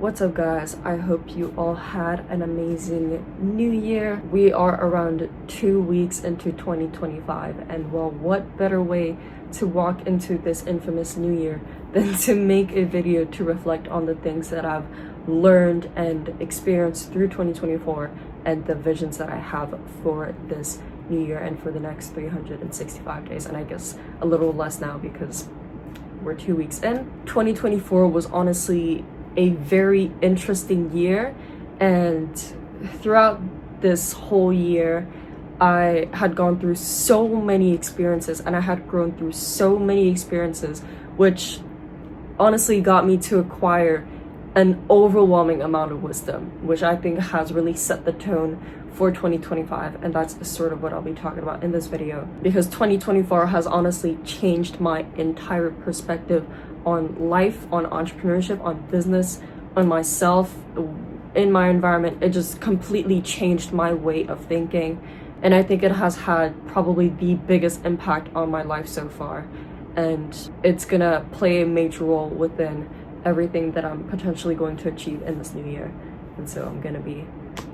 What's up, guys? I hope you all had an amazing new year. We are around 2 weeks into 2025, and well, what better way to walk into this infamous new year than to make a video to reflect on the things that I've learned and experienced through 2024 and the visions that I have for this new year and for the next 365 days, and I guess a little less now because we're 2 weeks in. 2024 was honestly a very interesting year, and throughout this whole year I had gone through so many experiences and I had grown through so many experiences, which honestly got me to acquire an overwhelming amount of wisdom, which I think has really set the tone for 2025, and that's sort of what I'll be talking about in this video, because 2024 has honestly changed my entire perspective on life, on entrepreneurship, on business, on myself, in my environment. It just completely changed my way of thinking, and I think it has had probably the biggest impact on my life so far, and it's gonna play a major role within everything that I'm potentially going to achieve in this new year. And so I'm gonna be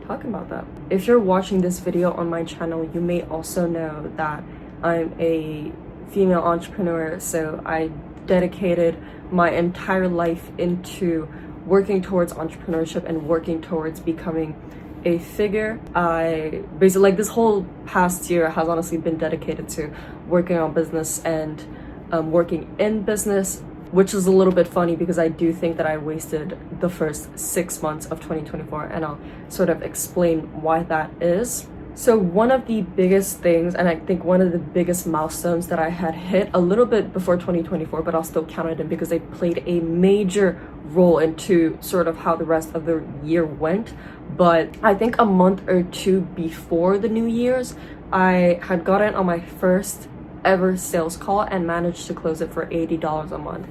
talking about that. If you're watching this video on my channel, you may also know that I'm a female entrepreneur, so I dedicated my entire life into working towards entrepreneurship and working towards becoming a figure. I basically, like, this whole past year has honestly been dedicated to working on business and working in business, which is a little bit funny because I do think that I wasted the first 6 months of 2024, and I'll sort of explain why that is. So one of the biggest things, and I think one of the biggest milestones that I had hit a little bit before 2024, but I'll still count it in because they played a major role into sort of how the rest of the year went. But I think a month or two before the New Year's, I had gotten on my first ever sales call and managed to close it for $80 a month.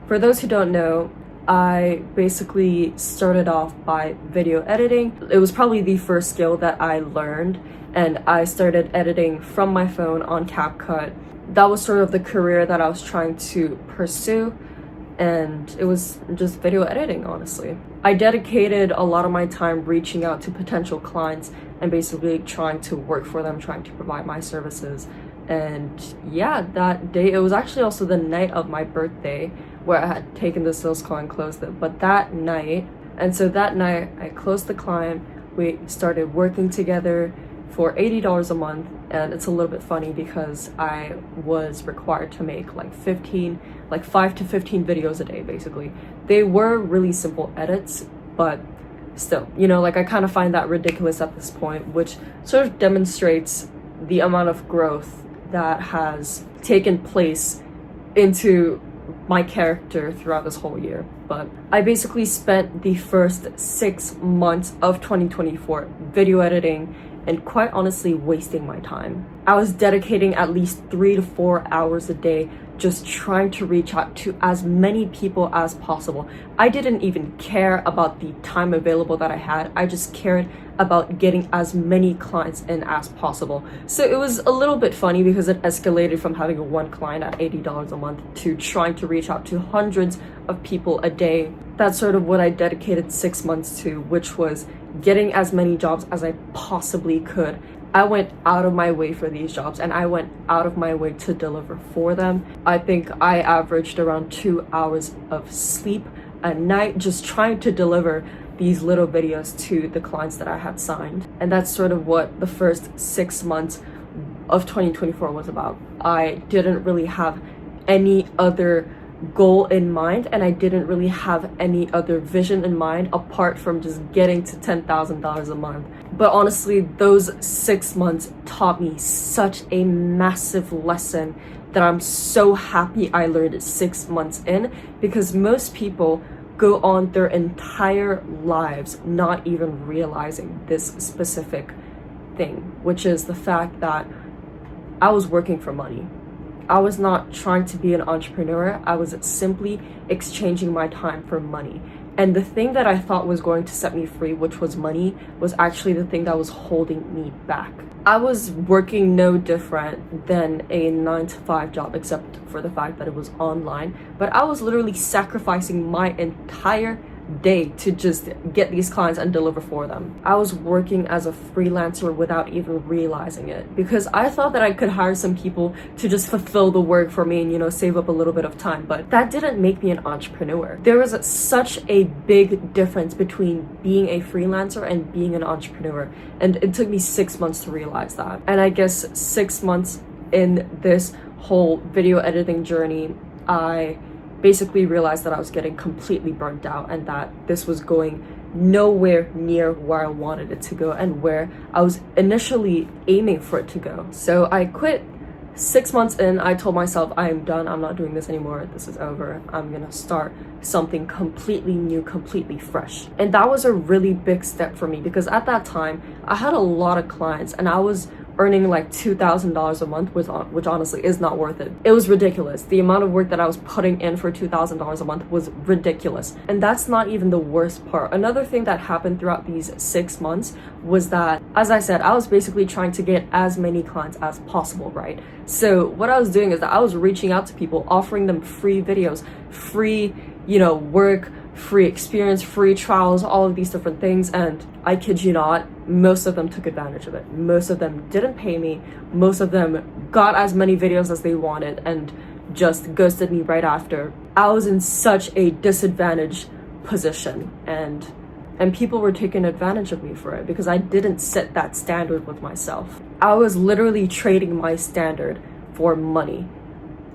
For those who don't know, I basically started off by video editing. It was probably the first skill that I learned, and I started editing from my phone on CapCut. That was sort of the career that I was trying to pursue, and it was just video editing, honestly. I dedicated a lot of my time reaching out to potential clients and basically trying to work for them, trying to provide my services. And yeah, that day, it was actually also the night of my birthday where I had taken the sales call and closed it. But that night, I closed the client. We started working together for $80 a month, and it's a little bit funny because I was required to make like 5 to 15 videos a day, basically. They were really simple edits, but still, you know, like, I kind of find that ridiculous at this point, which sort of demonstrates the amount of growth that has taken place into my character throughout this whole year. But I basically spent the first 6 months of 2024 video editing and quite honestly wasting my time. I was dedicating at least 3 to 4 hours a day just trying to reach out to as many people as possible. I didn't even care about the time available that I had. I just cared about getting as many clients in as possible. So it was a little bit funny because it escalated from having one client at $80 a month to trying to reach out to hundreds of people a day. That's sort of what I dedicated 6 months to, which was getting as many jobs as I possibly could. I went out of my way for these jobs, and I went out of my way to deliver for them. I think I averaged around 2 hours of sleep a night just trying to deliver these little videos to the clients that I had signed. And that's sort of what the first 6 months of 2024 was about. I didn't really have any other goal in mind, and I didn't really have any other vision in mind apart from just getting to $10,000 a month. But honestly, those 6 months taught me such a massive lesson that I'm so happy I learned 6 months in, because most people go on their entire lives not even realizing this specific thing, which is the fact that I was working for money. I was not trying to be an entrepreneur. I was simply exchanging my time for money. And the thing that I thought was going to set me free, which was money, was actually the thing that was holding me back. I was working no different than a 9-to-5 job, except for the fact that it was online. But I was literally sacrificing my entire day to just get these clients and deliver for them. I was working as a freelancer without even realizing it, because I thought that I could hire some people to just fulfill the work for me and, you know, save up a little bit of time, but that didn't make me an entrepreneur. There was such a big difference between being a freelancer and being an entrepreneur, and it took me 6 months to realize that. And I guess 6 months in this whole video editing journey, I basically realized that I was getting completely burnt out and that this was going nowhere near where I wanted it to go and where I was initially aiming for it to go. So I quit. 6 months in, I told myself, I am done. I'm not doing this anymore. This is over. I'm gonna start something completely new, completely fresh. And that was a really big step for me, because at that time, I had a lot of clients and I was earning like $2,000 a month, which honestly is not worth it. It was ridiculous. The amount of work that I was putting in for $2,000 a month was ridiculous. And that's not even the worst part. Another thing that happened throughout these 6 months was that, as I said, I was basically trying to get as many clients as possible, right? So what I was doing is that I was reaching out to people, offering them free videos, free, you know, work, free experience, free trials, all of these different things. And I kid you not, most of them took advantage of it. Most of them didn't pay me. Most of them got as many videos as they wanted and just ghosted me right after. I was in such a disadvantaged position, and people were taking advantage of me for it because I didn't set that standard with myself. I was literally trading my standard for money,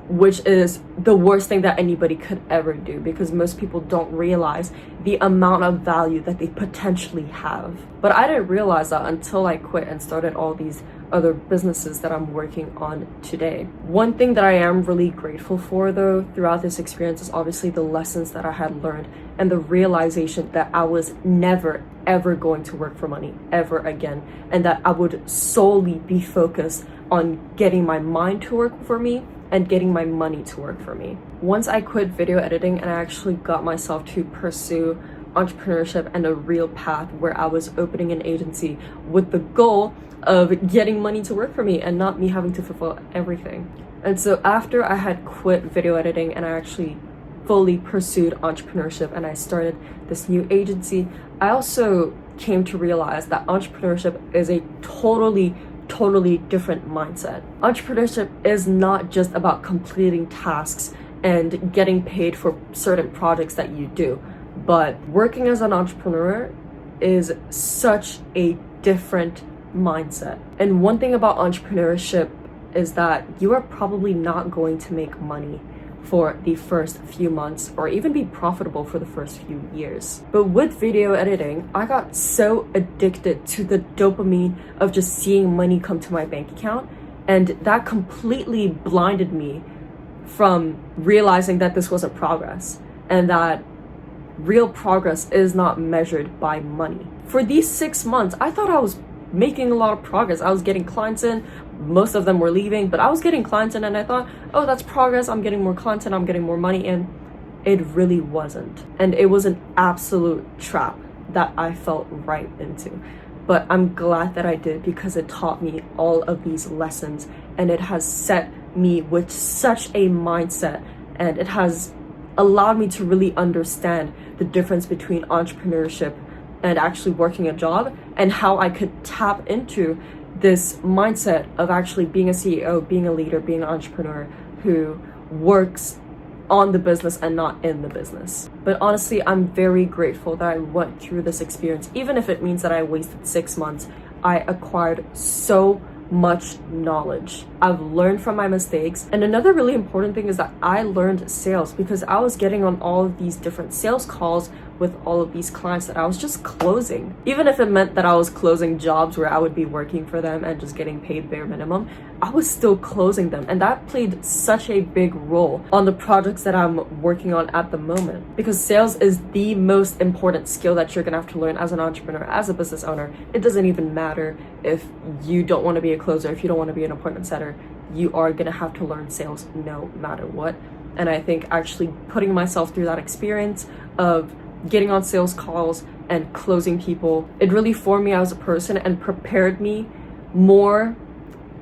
which is the worst thing that anybody could ever do, because most people don't realize the amount of value that they potentially have. But I didn't realize that until I quit and started all these other businesses that I'm working on today. One thing that I am really grateful for, though, throughout this experience is obviously the lessons that I had learned and the realization that I was never ever going to work for money ever again, and that I would solely be focused on getting my mind to work for me and getting my money to work for me. Once I quit video editing and I actually got myself to pursue entrepreneurship and a real path where I was opening an agency with the goal of getting money to work for me and not me having to fulfill everything. And so after I had quit video editing and I actually fully pursued entrepreneurship and I started this new agency, I also came to realize that entrepreneurship is a totally different mindset. Entrepreneurship is not just about completing tasks and getting paid for certain projects that you do, but working as an entrepreneur is such a different mindset. And one thing about entrepreneurship is that you are probably not going to make money for the first few months or even be profitable for the first few years. But with video editing, I got so addicted to the dopamine of just seeing money come to my bank account, and that completely blinded me from realizing that this wasn't progress and that real progress is not measured by money. For these 6 months, I thought I was making a lot of progress. I was getting clients in. Most of them were leaving, but I was getting clients in and I thought, oh, that's progress. I'm getting more content. I'm getting more money in. It really wasn't. And it was an absolute trap that I fell right into. But I'm glad that I did, because it taught me all of these lessons and it has set me with such a mindset, and it has allowed me to really understand the difference between entrepreneurship and actually working a job, and how I could tap into this mindset of actually being a CEO, being a leader, being an entrepreneur who works on the business and not in the business. But honestly, I'm very grateful that I went through this experience. Even if it means that I wasted 6 months, I acquired so much knowledge. I've learned from my mistakes. And another really important thing is that I learned sales, because I was getting on all of these different sales calls with all of these clients that I was just closing. Even if it meant that I was closing jobs where I would be working for them and just getting paid bare minimum, I was still closing them. And that played such a big role on the projects that I'm working on at the moment, because sales is the most important skill that you're gonna have to learn as an entrepreneur, as a business owner. It doesn't even matter if you don't want to be a closer, if you don't want to be an appointment setter, you are gonna have to learn sales no matter what. And I think actually putting myself through that experience of getting on sales calls and closing people, it really formed me as a person and prepared me more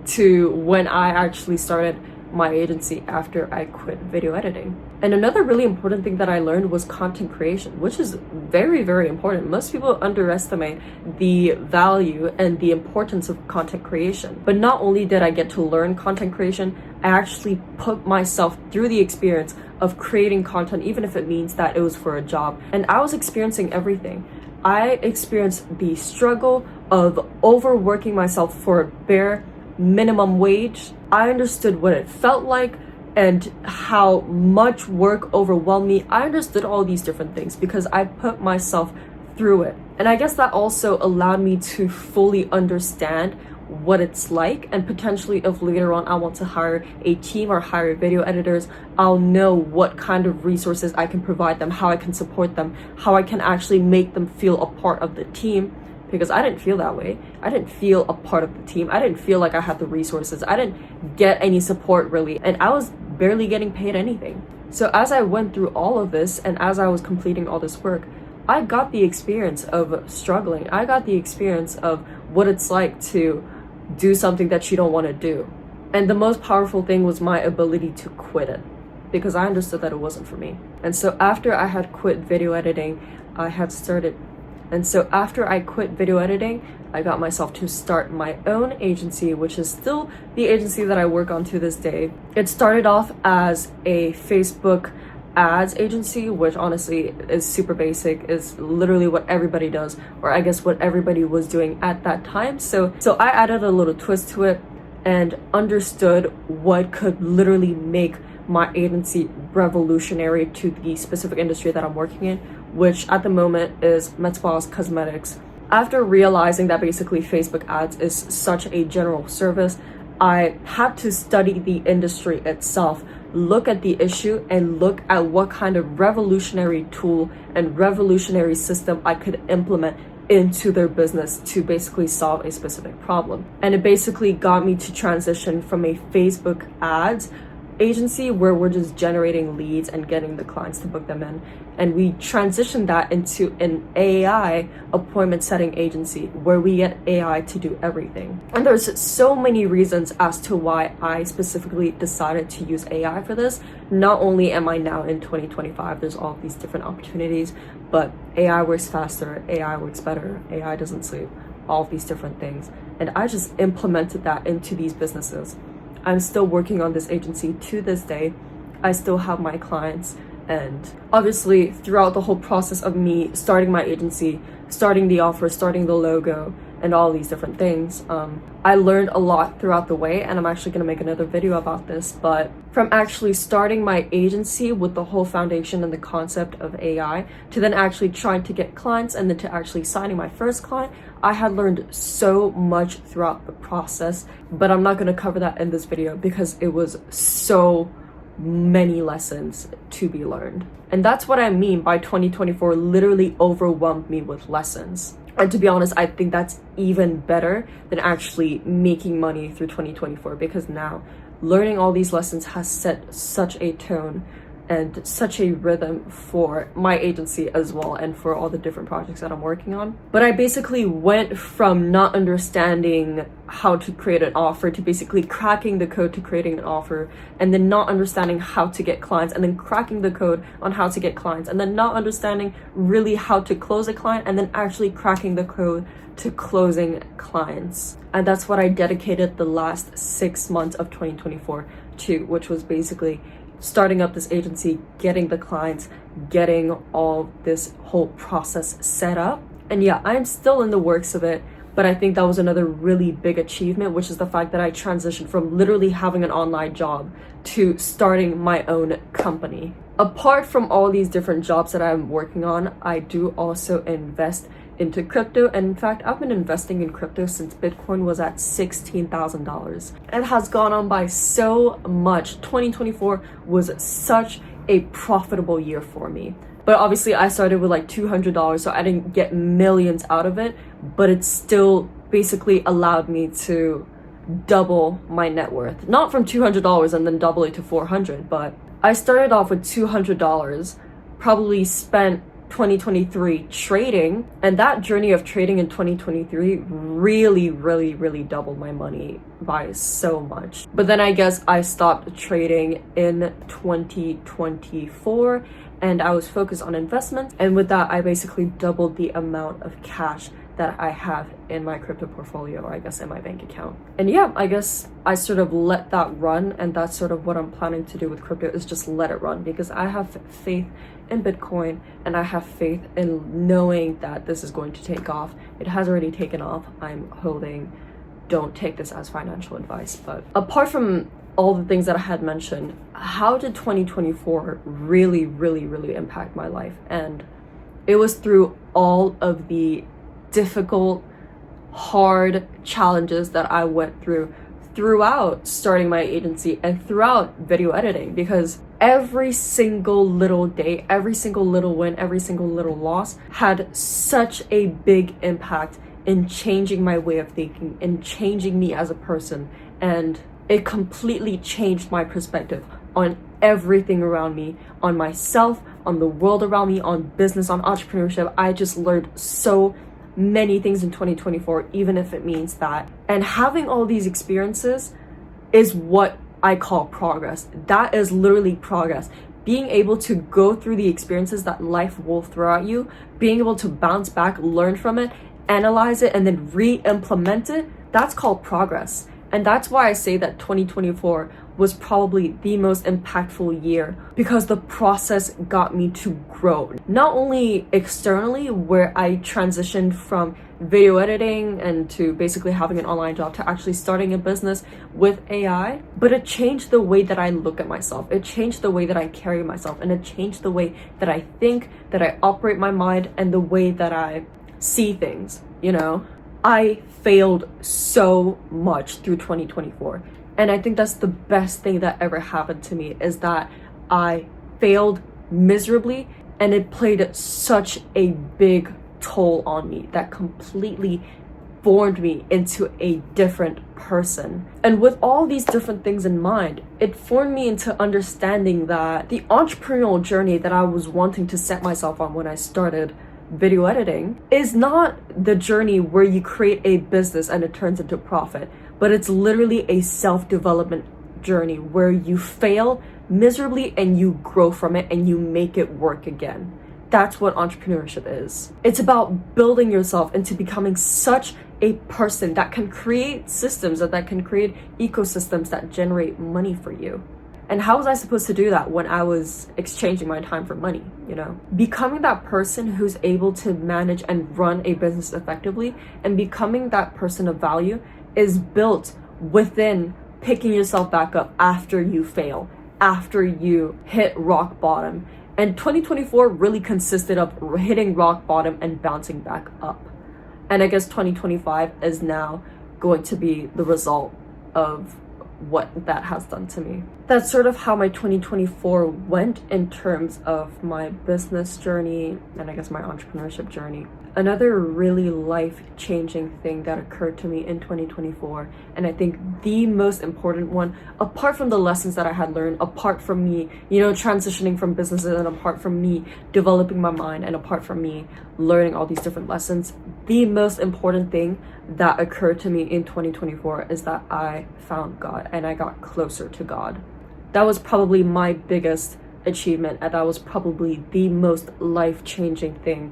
to when I actually started my agency after I quit video editing. And another really important thing that I learned was content creation, which is very, very important. Most people underestimate the value and the importance of content creation. But not only did I get to learn content creation, I actually put myself through the experience of creating content, even if it means that it was for a job. And I was experiencing everything. I experienced the struggle of overworking myself for a bare minimum wage. I understood what it felt like and how much work overwhelmed me. I understood all these different things because I put myself through it. And I guess that also allowed me to fully understand what it's like, and potentially if later on I want to hire a team or hire video editors, I'll know what kind of resources I can provide them, how I can support them, how I can actually make them feel a part of the team. Because I didn't feel that way. I didn't feel a part of the team. I didn't feel like I had the resources. I didn't get any support really. And I was barely getting paid anything. So as I went through all of this and as I was completing all this work, I got the experience of struggling. I got the experience of what it's like to do something that you don't want to do. And the most powerful thing was my ability to quit it, because I understood that it wasn't for me. And so after I had quit video editing, And so after I quit video editing, I got myself to start my own agency, which is still the agency that I work on to this day. It started off as a Facebook ads agency, which honestly is super basic, is literally what everybody does, or I guess what everybody was doing at that time. So I added a little twist to it and understood what could literally make my agency revolutionary to the specific industry that I'm working in, which at the moment is Met Spas Cosmetics. After realizing that basically Facebook ads is such a general service, I had to study the industry itself, look at the issue, and look at what kind of revolutionary tool and revolutionary system I could implement into their business to basically solve a specific problem. And it basically got me to transition from a Facebook ads agency where we're just generating leads and getting the clients to book them in, and we transitioned that into an AI appointment setting agency where we get AI to do everything. And there's so many reasons as to why I specifically decided to use AI for this. Not only am I now in 2025, there's all these different opportunities, but AI works faster, AI works better, AI doesn't sleep, all these different things. And I just implemented that into these businesses. I'm still working on this agency to this day. I still have my clients, and obviously throughout the whole process of me starting my agency, starting the offer, starting the logo, and all these different things, I learned a lot throughout the way, and I'm actually going to make another video about this. But from actually starting my agency with the whole foundation and the concept of AI to then actually trying to get clients and then to actually signing my first client, I had learned so much throughout the process, but I'm not going to cover that in this video because it was so many lessons to be learned. And that's what I mean by 2024 literally overwhelmed me with lessons. And to be honest, I think that's even better than actually making money through 2024, because now learning all these lessons has set such a tone and such a rhythm for my agency as well, and for all the different projects that I'm working on. But I basically went from not understanding how to create an offer to basically cracking the code to creating an offer, and then not understanding how to get clients, and then cracking the code on how to get clients, and then not understanding really how to close a client, and then actually cracking the code to closing clients. And that's what I dedicated the last 6 months of 2024 to, which was basically starting up this agency, getting the clients, getting all this whole process set up. And yeah, I'm still in the works of it, but I think that was another really big achievement, which is the fact that I transitioned from literally having an online job to starting my own company. Apart from all these different jobs that I'm working on, I do also invest into crypto, and in fact I've been investing in crypto since Bitcoin was at $16,000. It has gone on by so much. 2024 was such a profitable year for me, but obviously I started with like $200, so I didn't get millions out of it, but it still basically allowed me to double my net worth, not from $200 and then double it to $400, but I started off with $200, probably spent 2023 trading, and that journey of trading in 2023 really doubled my money by so much. But then I guess I stopped trading in 2024 and I was focused on investments, and with that I basically doubled the amount of cash that I have in my crypto portfolio, or I guess in my bank account. And yeah, I guess I sort of let that run, and that's sort of what I'm planning to do with crypto, is just let it run, because I have faith in Bitcoin and I have faith in knowing that this is going to take off. It has already taken off. I'm holding. Don't take this as financial advice, but apart from all the things that I had mentioned, how did 2024 really impact my life? And it was through all of the difficult, hard challenges that I went through throughout starting my agency and throughout video editing, because every single little day, every single little win, every single little loss had such a big impact in changing my way of thinking and changing me as a person. And it completely changed my perspective on everything around me, on myself, on the world around me, on business, on entrepreneurship. I just learned so many things in 2024, even if it means that. And having all these experiences is what I call progress. That is literally progress. Being able to go through the experiences that life will throw at you, being able to bounce back, learn from it, analyze it, and then re-implement it, that's called progress. And that's why I say that 2024 was probably the most impactful year, because the process got me to grow. Not only externally, where I transitioned from video editing and to basically having an online job to actually starting a business with AI, but it changed the way that I look at myself. It changed the way that I carry myself, and it changed the way that I think, that I operate my mind, and the way that I see things, you know? I failed so much through 2024. And I think that's the best thing that ever happened to me, is that I failed miserably, and it played such a big toll on me that completely formed me into a different person. And with all these different things in mind, it formed me into understanding that the entrepreneurial journey that I was wanting to set myself on when I started video editing is not the journey where you create a business and it turns into profit, but it's literally a self-development journey where you fail miserably and you grow from it and you make it work again. That's what entrepreneurship is. It's about building yourself into becoming such a person that can create systems and that can create ecosystems that generate money for you. And how was I supposed to do that when I was exchanging my time for money, you know? Becoming that person who's able to manage and run a business effectively, and becoming that person of value, is built within picking yourself back up after you fail, after you hit rock bottom. And 2024 really consisted of hitting rock bottom and bouncing back up. And I guess 2025 is now going to be the result of what that has done to me. That's sort of how my 2024 went in terms of my business journey and I guess my entrepreneurship journey. Another really life-changing thing that occurred to me in 2024, and I think the most important one, apart from the lessons that I had learned, apart from me, you know, transitioning from businesses, and apart from me developing my mind, and apart from me learning all these different lessons, the most important thing that occurred to me in 2024 is that I found God and I got closer to God. That was probably my biggest achievement, and that was probably the most life-changing thing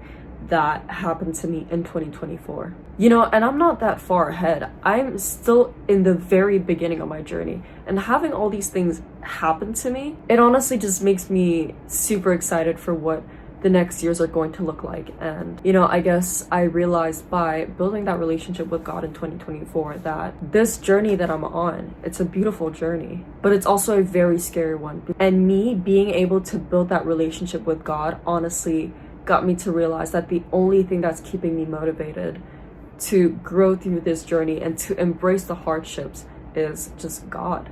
that happened to me in 2024. You know, and I'm not that far ahead. I'm still in the very beginning of my journey, and having all these things happen to me, it honestly just makes me super excited for what the next years are going to look like. And you know, I guess I realized by building that relationship with God in 2024 that this journey that I'm on, it's a beautiful journey, but it's also a very scary one. And me being able to build that relationship with God honestly got me to realize that the only thing that's keeping me motivated to grow through this journey and to embrace the hardships is just God.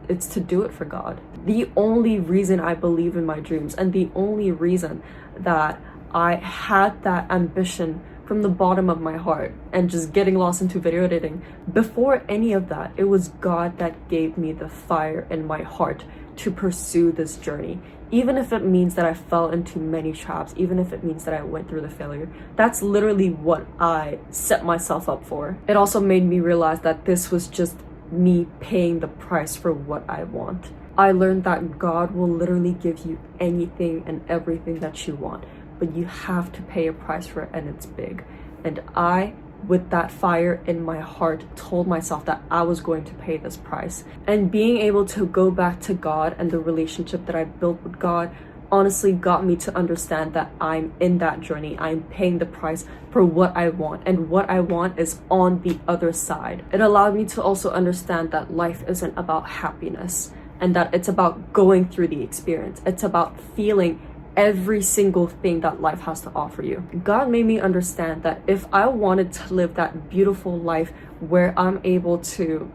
It's to do it for God. The only reason I believe in my dreams, and the only reason that I had that ambition from the bottom of my heart and just getting lost into video editing, before any of that, it was God that gave me the fire in my heart to pursue this journey. even if it means that I fell into many traps, even if it means that I went through the failure. That's literally what I set myself up for. It also made me realize that this was just me paying the price for what I want. I learned that God will literally give you anything and everything that you want, but you have to pay a price for it, and it's big. And I, with that fire in my heart, told myself that I was going to pay this price. And being able to go back to God and the relationship that I built with God honestly got me to understand that I'm in that journey. I'm paying the price for what I want, and what I want is on the other side. It allowed me to also understand that life isn't about happiness, and that it's about going through the experience. It's about feeling every single thing that life has to offer you. God made me understand that if I wanted to live that beautiful life where I'm able to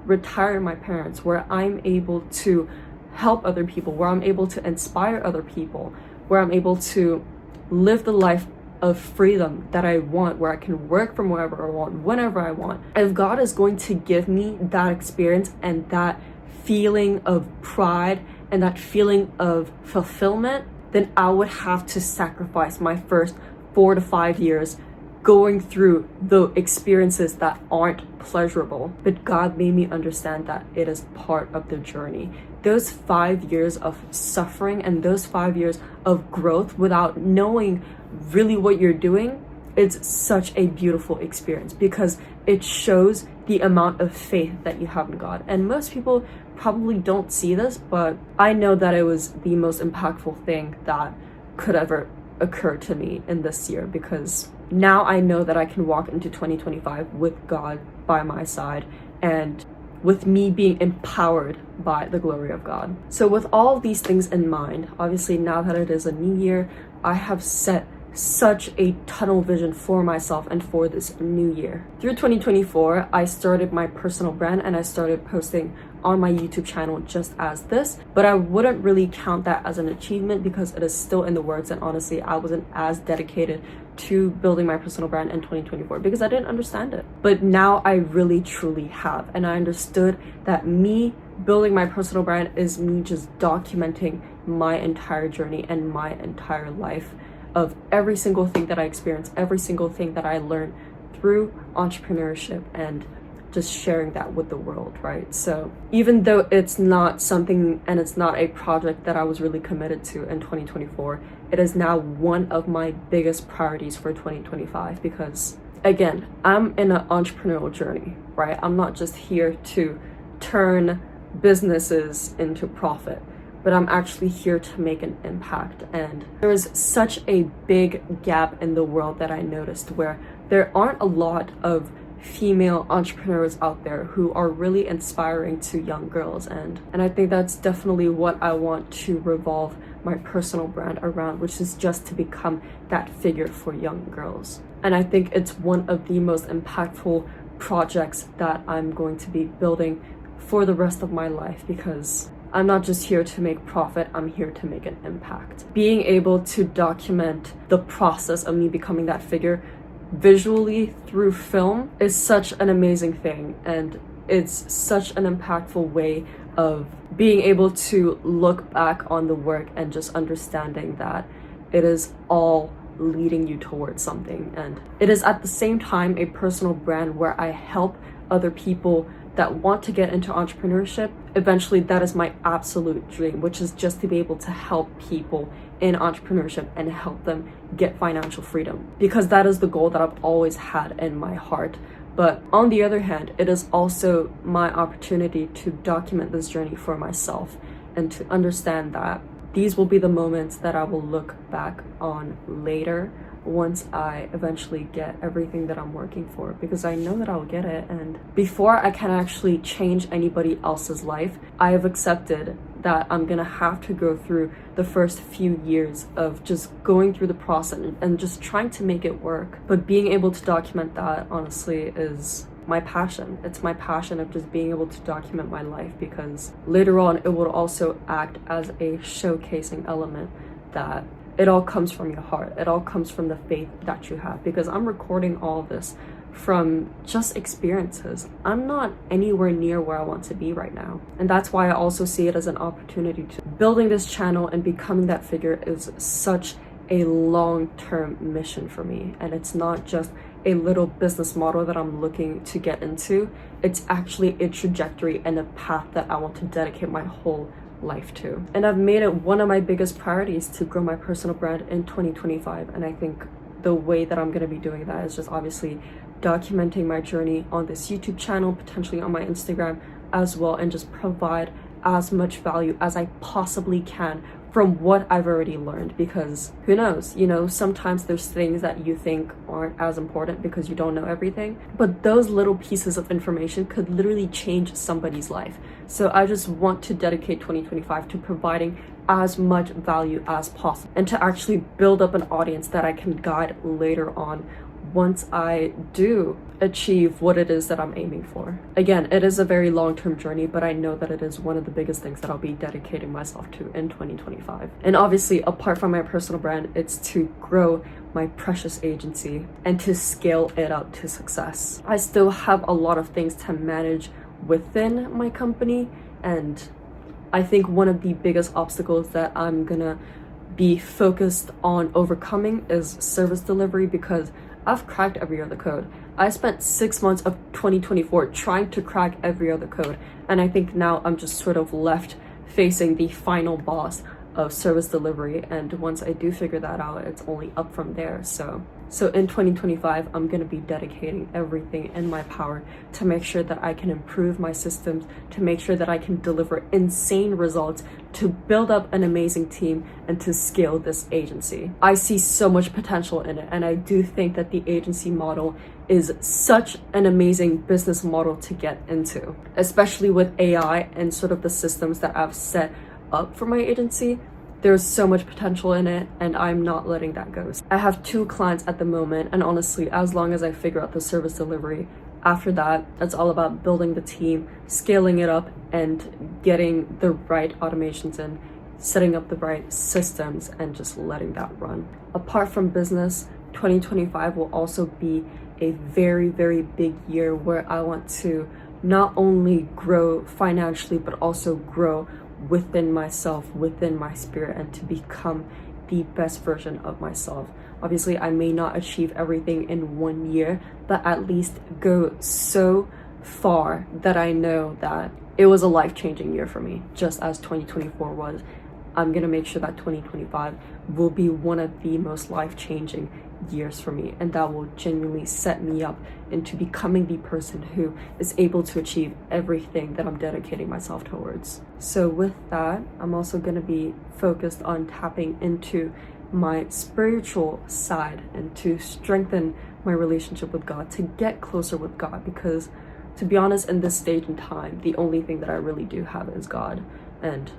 retire my parents, where I'm able to help other people, where I'm able to inspire other people, where I'm able to live the life of freedom that I want, where I can work from wherever I want, whenever I want. If God is going to give me that experience and that feeling of pride and that feeling of fulfillment, then I would have to sacrifice my first 4 to 5 years going through the experiences that aren't pleasurable. But God made me understand that it is part of the journey. Those 5 years of suffering and those 5 years of growth without knowing really what you're doing, it's such a beautiful experience because it shows the amount of faith that you have in God. And most people probably don't see this, but I know that it was the most impactful thing that could ever occur to me in this year, because now I know that I can walk into 2025 with God by my side and with me being empowered by the glory of God. So with all of these things in mind, obviously now that it is a new year, I have set such a tunnel vision for myself and for this new year. Through 2024, I started my personal brand and I started posting on my YouTube channel just as this, but I wouldn't really count that as an achievement because it is still in the works, and honestly, I wasn't as dedicated to building my personal brand in 2024 because I didn't understand it. But now I really truly have, and I understood that me building my personal brand is me just documenting my entire journey and my entire life of every single thing that I experienced, every single thing that I learned through entrepreneurship, and just sharing that with the world, right? So even though it's not something and it's not a project that I was really committed to in 2024, it is now one of my biggest priorities for 2025 because, again, I'm in an entrepreneurial journey, right? I'm not just here to turn businesses into profit, but I'm actually here to make an impact. And there is such a big gap in the world that I noticed where there aren't a lot of female entrepreneurs out there who are really inspiring to young girls, and I think that's definitely what I want to revolve my personal brand around, which is just to become that figure for young girls. And I think it's one of the most impactful projects that I'm going to be building for the rest of my life, because I'm not just here to make profit, I'm here to make an impact. Being able to document the process of me becoming that figure visually through film is such an amazing thing, and it's such an impactful way of being able to look back on the work and just understanding that it is all leading you towards something. And it is at the same time a personal brand where I help other people that want to get into entrepreneurship. Eventually, that is my absolute dream, which is just to be able to help people in entrepreneurship and help them get financial freedom, because that is the goal that I've always had in my heart. But on the other hand, it is also my opportunity to document this journey for myself and to understand that these will be the moments that I will look back on later once I eventually get everything that I'm working for, because I know that I'll get it. And before I can actually change anybody else's life, I have accepted that I'm gonna have to go through the first few years of just going through the process and just trying to make it work. But being able to document that, honestly, is my passion. It's my passion of just being able to document my life, because later on it will also act as a showcasing element that it all comes from your heart. It all comes from the faith that you have, because I'm recording all of this from just experiences. I'm not anywhere near where I want to be right now. And that's why I also see it as an opportunity to building this channel and becoming that figure is such a long-term mission for me, and it's not just a little business model that I'm looking to get into. It's actually a trajectory and a path that I want to dedicate my whole life to. And I've made it one of my biggest priorities to grow my personal brand in 2025, and I think the way that I'm going to be doing that is just obviously documenting my journey on this YouTube channel, potentially on my Instagram as well, and just provide as much value as I possibly can from what I've already learned, because who knows, you know, sometimes there's things that you think aren't as important because you don't know everything, but those little pieces of information could literally change somebody's life. So I just want to dedicate 2025 to providing as much value as possible and to actually build up an audience that I can guide later on once I do achieve what it is that I'm aiming for. Again, it is a very long-term journey, but I know that it is one of the biggest things that I'll be dedicating myself to in 2025. And obviously, apart from my personal brand, it's to grow my precious agency and to scale it up to success. I still have a lot of things to manage within my company, and I think one of the biggest obstacles that I'm gonna be focused on overcoming is service delivery, because I've cracked every other code. I spent 6 months of 2024 trying to crack every other code, and I think now I'm just sort of left facing the final boss of service delivery, and once I do figure that out, it's only up from there. So in 2025, I'm going to be dedicating everything in my power to make sure that I can improve my systems, to make sure that I can deliver insane results, to build up an amazing team, and to scale this agency. I see so much potential in it, and I do think that the agency model is such an amazing business model to get into, especially with AI and sort of the systems that I've set up for my agency. There's so much potential in it, and I'm not letting that go. I have 2 clients at the moment, and honestly, as long as I figure out the service delivery, after that, it's all about building the team, scaling it up, and getting the right automations in, setting up the right systems, and just letting that run. Apart from business, 2025 will also be a very, very big year where I want to not only grow financially, but also grow within myself, within my spirit, and to become the best version of myself. Obviously, I may not achieve everything in 1 year, but at least go so far that I know that it was a life-changing year for me, just as 2024 was. I'm gonna make sure that 2025 will be one of the most life-changing years for me, and that will genuinely set me up into becoming the person who is able to achieve everything that I'm dedicating myself towards. So with that, I'm also going to be focused on tapping into my spiritual side and to strengthen my relationship with God, to get closer with God, because to be honest, in this stage in time, the only thing that I really do have is God, and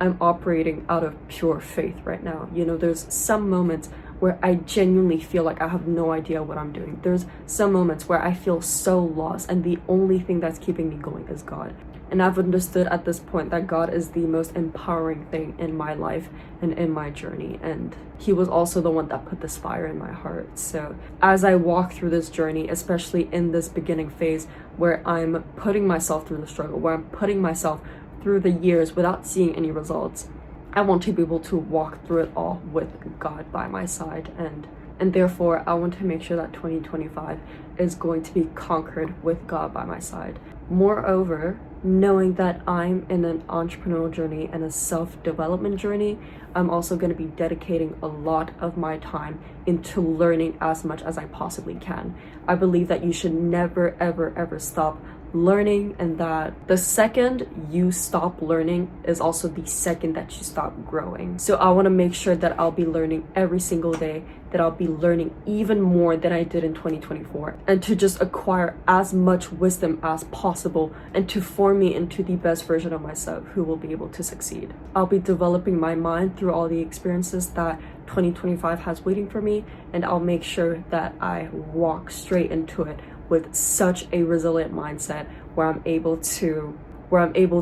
I'm operating out of pure faith right now. You know, there's some moments where I genuinely feel like I have no idea what I'm doing. There's some moments where I feel so lost, and the only thing that's keeping me going is God. And I've understood at this point that God is the most empowering thing in my life and in my journey. And He was also the one that put this fire in my heart. So as I walk through this journey, especially in this beginning phase where I'm putting myself through the struggle, where I'm putting myself through the years without seeing any results, I want to be able to walk through it all with God by my side, and therefore I want to make sure that 2025 is going to be conquered with God by my side. Moreover, knowing that I'm in an entrepreneurial journey and a self-development journey, I'm also going to be dedicating a lot of my time into learning as much as I possibly can. I believe that you should never, ever, ever stop learning, and that the second you stop learning is also the second that you stop growing. So I want to make sure that I'll be learning every single day, that I'll be learning even more than I did in 2024, and to just acquire as much wisdom as possible and to form me into the best version of myself who will be able to succeed. I'll be developing my mind through all the experiences that 2025 has waiting for me, and I'll make sure that I walk straight into it with such a resilient mindset where I'm able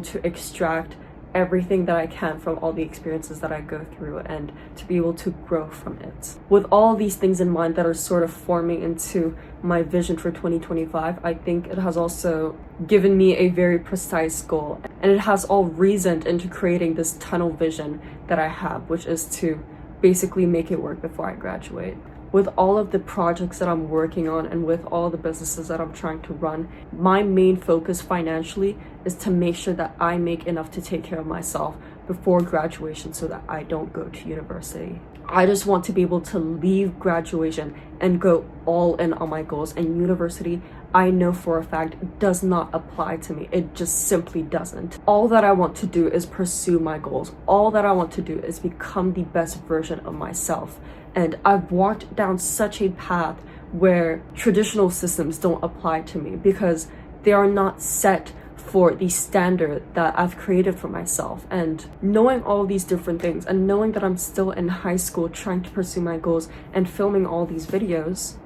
to extract everything that I can from all the experiences that I go through and to be able to grow from it. With all these things in mind that are sort of forming into my vision for 2025, I think it has also given me a very precise goal, and it has all reasoned into creating this tunnel vision that I have, which is to basically make it work before I graduate. With all of the projects that I'm working on and with all the businesses that I'm trying to run, my main focus financially is to make sure that I make enough to take care of myself before graduation so that I don't go to university. I just want to be able to leave graduation and go all in on my goals, and university, I know for a fact, does not apply to me. It just simply doesn't. All that I want to do is pursue my goals. All that I want to do is become the best version of myself. And I've walked down such a path where traditional systems don't apply to me because they are not set for the standard that I've created for myself. And knowing all these different things and knowing that I'm still in high school trying to pursue my goals and filming all these videos,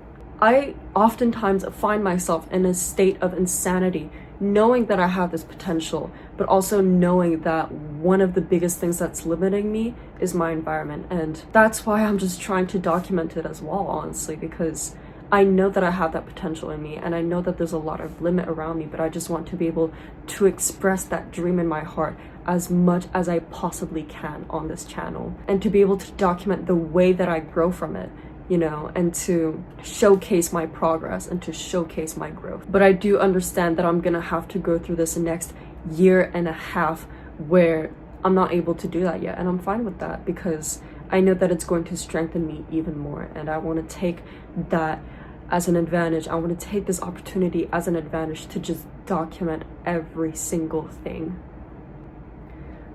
I oftentimes find myself in a state of insanity, knowing that I have this potential, but also knowing that one of the biggest things that's limiting me is my environment. And that's why I'm just trying to document it as well, honestly, because I know that I have that potential in me, and I know that there's a lot of limit around me, but I just want to be able to express that dream in my heart as much as I possibly can on this channel, and to be able to document the way that I grow from it, you know, and to showcase my progress and to showcase my growth. But I do understand that I'm gonna have to go through this next year and a half where I'm not able to do that yet, and I'm fine with that because I know that it's going to strengthen me even more, and I want to take that as an advantage. I want to take this opportunity as an advantage to just document every single thing.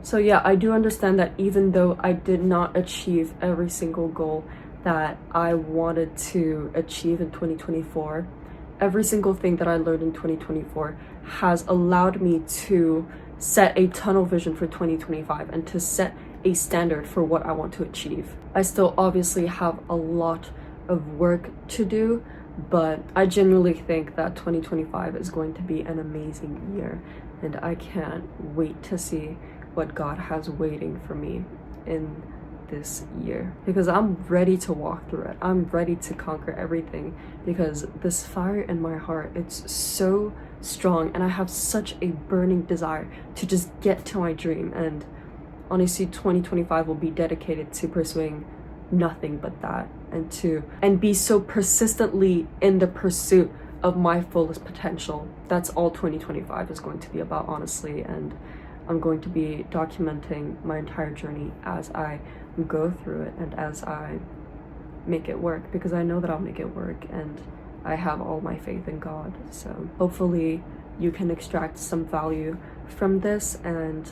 So yeah, I do understand that even though I did not achieve every single goal that I wanted to achieve in 2024, every single thing that I learned in 2024 has allowed me to set a tunnel vision for 2025 and to set a standard for what I want to achieve. I still obviously have a lot of work to do, but I genuinely think that 2025 is going to be an amazing year, and I can't wait to see what God has waiting for me in this year, because I'm ready to walk through it. I'm ready to conquer everything because this fire in my heart, it's so strong, and I have such a burning desire to just get to my dream. And honestly, 2025 will be dedicated to pursuing nothing but that, and be so persistently in the pursuit of my fullest potential. That's all 2025 is going to be about, honestly, and I'm going to be documenting my entire journey as I go through it and as I make it work, because I know that I'll make it work, and I have all my faith in God. So hopefully you can extract some value from this, and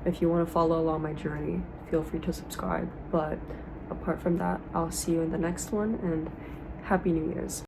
if you want to follow along my journey, feel free to subscribe. But apart from that, I'll see you in the next one, and Happy New Year's.